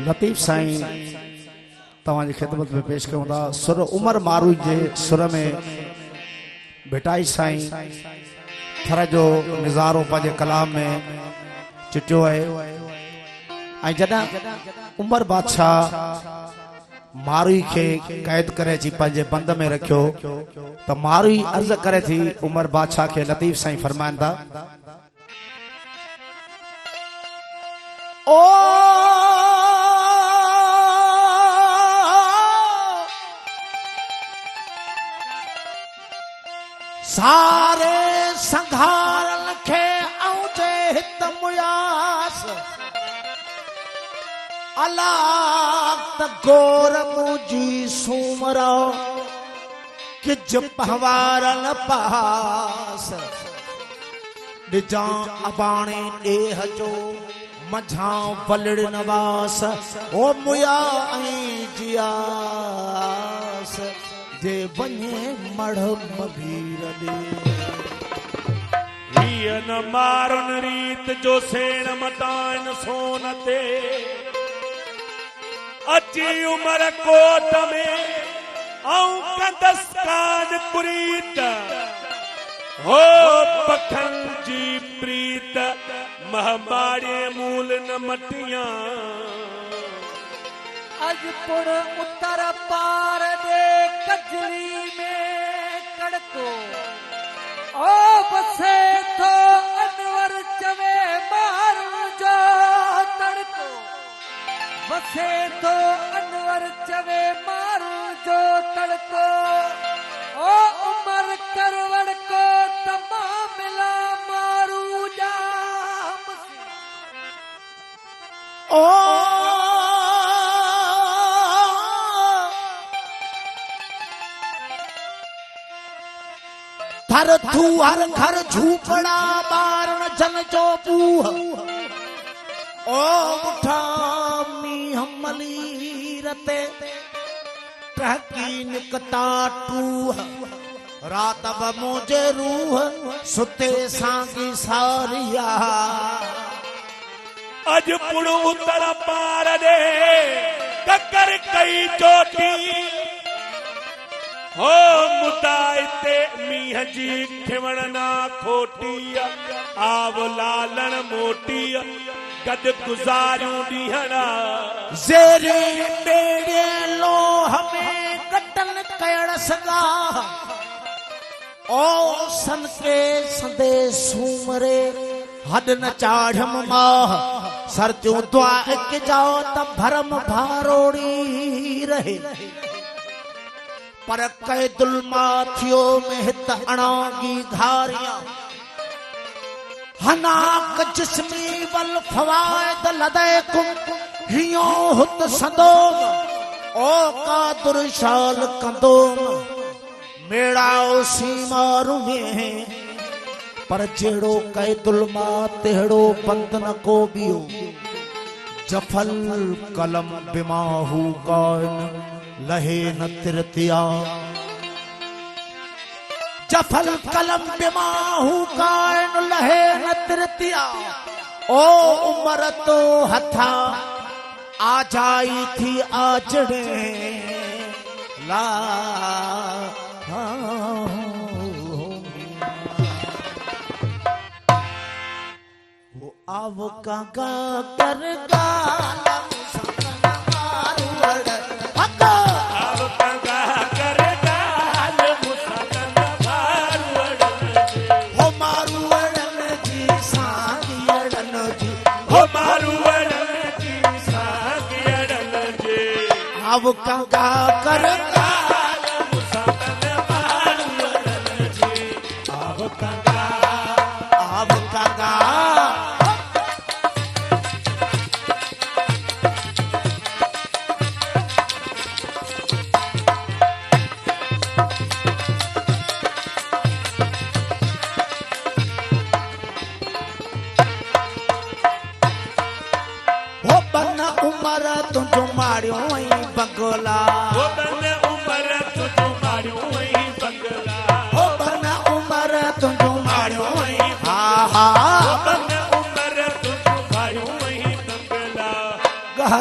लतीफ़ साईं तवाजी खिदमत में पेश करूँ था सुर उमर मारू जे सुर में भेटाई साईं थर जो निज़ारो पंहिंजे कलाम में चिटियो है। ऐं जॾहिं उमर बादशाह मारूई के कैद करे जी पंहिंजे बंद में रखियो तो मारूई अर्ज करे थी उमर बादशाह के लतीफ़ साईं फरमाइन था ओ सारे संघारन खे औजे हित मुयास अला त गोर मुजी सूमरा कि पहवारन पास डिजा अबाणे देह जो मझा बलड़ नवास ओ मुया आई जियास जे बने मढ़ मभीर दे हियन मारन रीत जो सेण मटाइन सोन ते अची उमर कोट में आऊं कंदस कान कुरीत हो पखन जी प्रीत महमाड़े मूल न मटिया अज पुण उत्तर पार दे कजली में कड़को ओ बसे तो अनवर चवे मारू जो तड़को बसे तो अनवर चवे मारू जो तड़को ओ उमर करवड़ को तमाम मिला मारू जा ओ थर थू हर घर झूपड़ा बारण जन जो बूह ओ उठा मी हमली रते टहकी निकता टूह रात ब मुझे रूह सुते सांगी सारिया अज पुण उतर पार दे ककर कई चोटी हो मुदाइते मीह जी खिवण ना खोटी आव लालण मोटी गद गुजारूं डीहना जेरे बेड़े लो हमें कटन कयण सगा ओ सन के संदे सूमरे हद न चाढ़म माह सर त्यों दुआ के जाओ तब भरम भारोड़ी रहे पर कैदुल माथियो में हित अणागी धारियां हनाक जिस्मी वल फवायद लदैकुम हियो हुत संदोम ओ कादुर शाल कंदोम मेड़ाओ सीमारू में पर जेड़ो कैदुल मा तेड़ो बंदन को बियो जफल कलम बिमाहू कान लहे न तिरतिया जफल कलम बिमाहू कान लहे न तिरतिया ओ उमर तो हथा आ जाई थी आजड़े ला वो आव काका कर गाला अब कंगा कर अब कंगा हो बन उमर तुझो मारियो बंगोला हो बन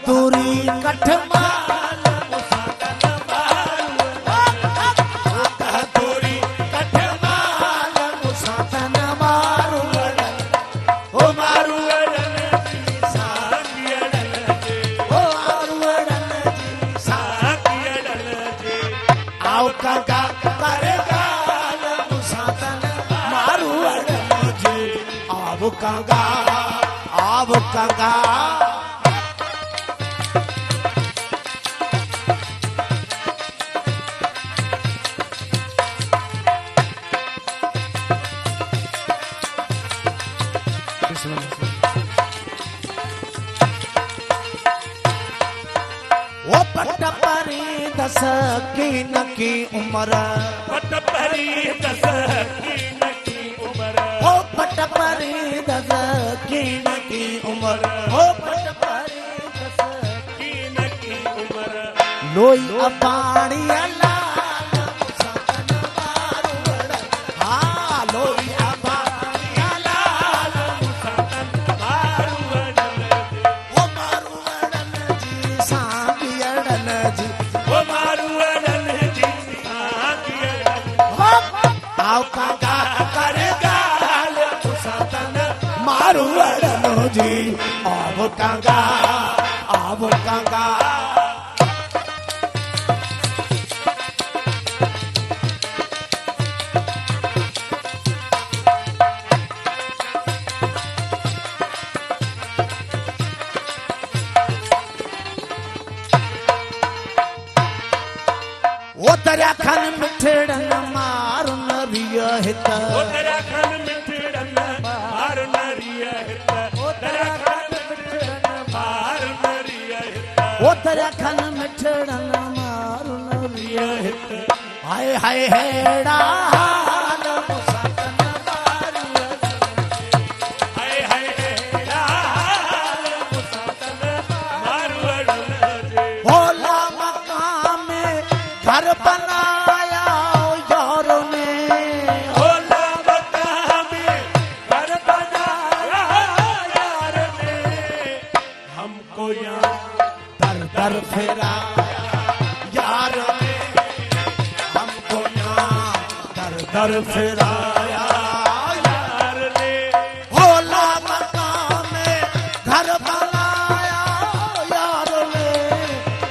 कहतूरी कठमाल मुसातन मारू कहतूरी कठमाल मुसातन मारू ओ मारू आओ काका करेगा मुसातन मारू जी आव काका आव काका वो पट परी दस की नकी उम्र पट परी दस की नकी उम्र वो पट परी दस की नकी उम्र वो पट परी दस की नकी उम्र लोई अपाणी लाल मुसातन मारू हाँ लोई अपाणी लाल मुसातन मारू ओ मारू जी सांगी अड़न जी ओ मारू जी आओ काका करेगा मुसातन मारू जी आव काका आव काका वो दरिया खन मिठड़न मारू नरिया हित उत्तराखंड मिठड़न मार नरिया हित उत्तराखंड मिठड़न मार नरिया हित वो दरिया खन मिठड़न मारू नरिया हित हाय हाय हेड़ा हाल मुसातन मारू हाय हाय लाल मुसातन मारू भोला मकान में घर बनाया यार ने होला बता में घर बनाया यार ने हमको यहाँ दर दर फेरा यार ने हमको यहाँ दर दर फेराया यार ने भोला मकान में घर बनाया यार ने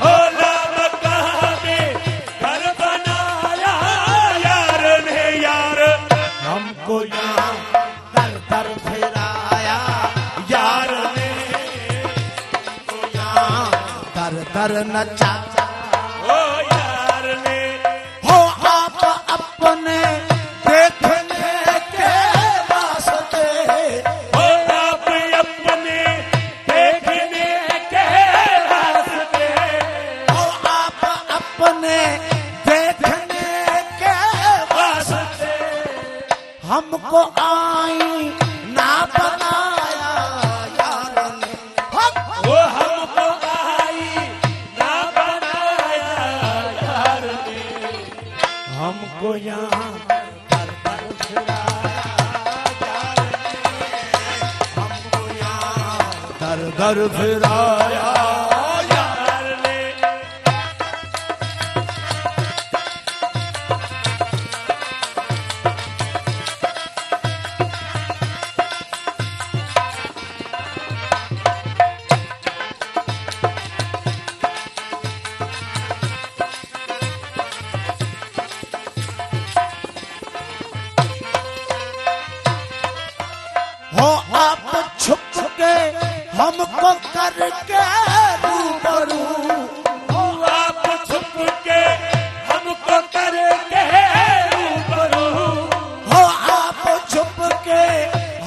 होला बता में घर बनाया यार ने यार हमको यहाँ दर दर फेराया यार ने हमको यहाँ दर दर नचा ओ यार ने हो आप अपने देखने के वास्ते ओ आप अपने देखने के रास्ते हो आप अपने देखने के वास्ते हमको आई ना बनाया यार ने वो हमको आई ना बनाया यार ने हमको यहाँ दर दर फिराया यार ने हमको यहाँ दर दर फिराया यार ने हो आप छुप के हमको करके रूबरू हो आप छुप के हमको करके रूबरू हो आप छुप के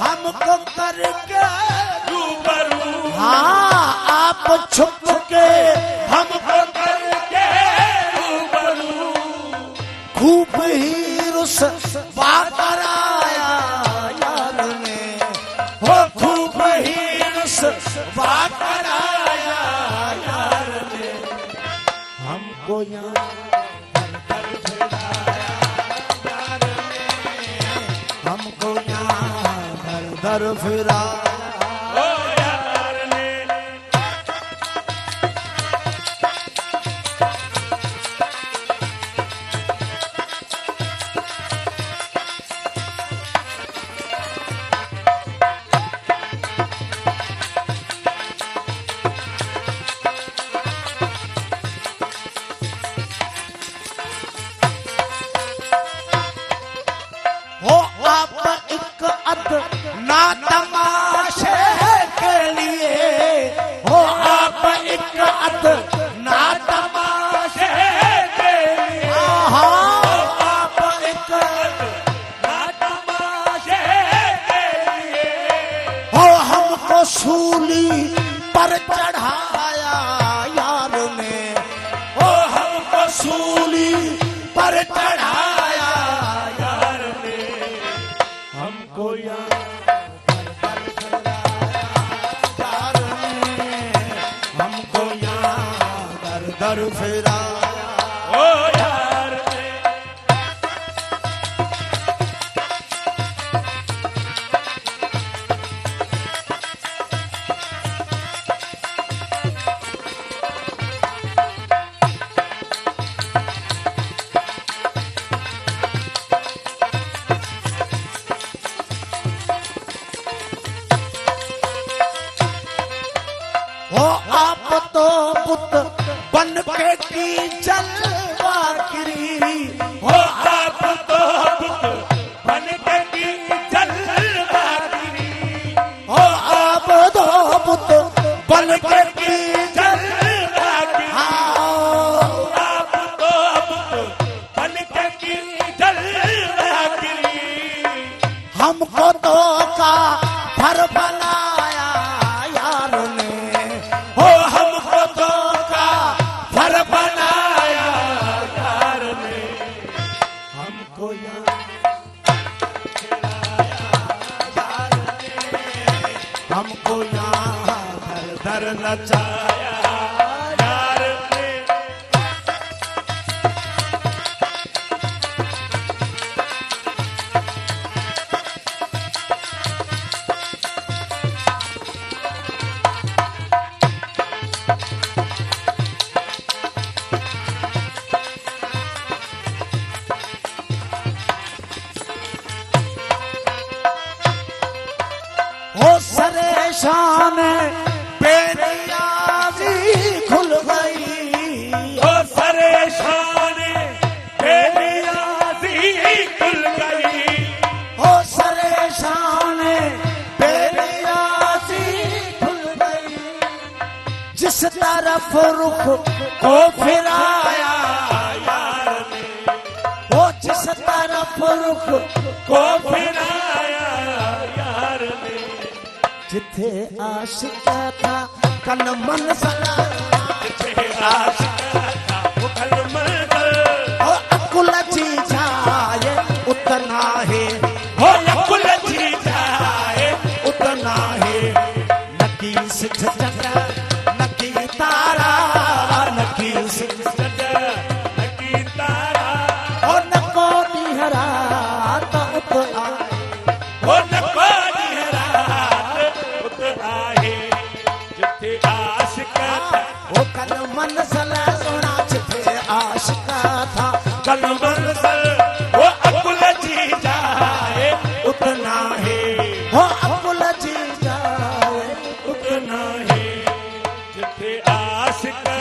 हमको करके रूबरू हाँ आप छुप के हमको करके रूबरू खूब ही रुस कराया यार ने हो खूब ही रुस कराया यार ने हमको यहाँ दर दर फिराया यार ने हमको यहाँ दर दर फिराया ओ यार ने अद ना तमाशे के लिए हो आप एक अद ना तमाशे के लिए आप एक अद ना तमाशे के लिए हो हमको सूली पर चढ़ाया यार ने हो हमको सूली पर चढ़ाया यार ने हमको यार ने हमको यहाँ दर दर फिराया ओ यार ने हो आप तो पुत बन के की जलवा गिरी हो आप तो पुत बन के की जलवा गिरी हो आप तो पुत बन के की जलवा गिरी हाँ आप तो पुत बन के की जलवा गिरी हमको तो का भर बनाया यार ने हो हमको तो का भर बनाया यार ने हमको हमको यहाँ दर दर नचाया यार ने हो सरेशान बेनियाजी खुल गई ओ परेशान बेनियाज़ी खुल गई हो सरेशान बेनियाजी खुल गई जिस तरफ रुख को फिराया यार ने हो जिस तरफ रुख को फिराया यार ने जिथे आशिका था कन मन सला जिथे आशिका था वो कल मंगल हो अकुल जी जाए उतना है हो अकुल जी जाए उतना है नकीस झटका नकी तारा नकीस नकी तारा हो नको निहरा तो उतना हो नको निहरात उत आहे जिथे आशिका था वो कन मन सला सोना जिथे आशिका था कल मंगल वो अकुल जी जाए उतना है हो अकुल जी जाए उतना है जिथे आशिका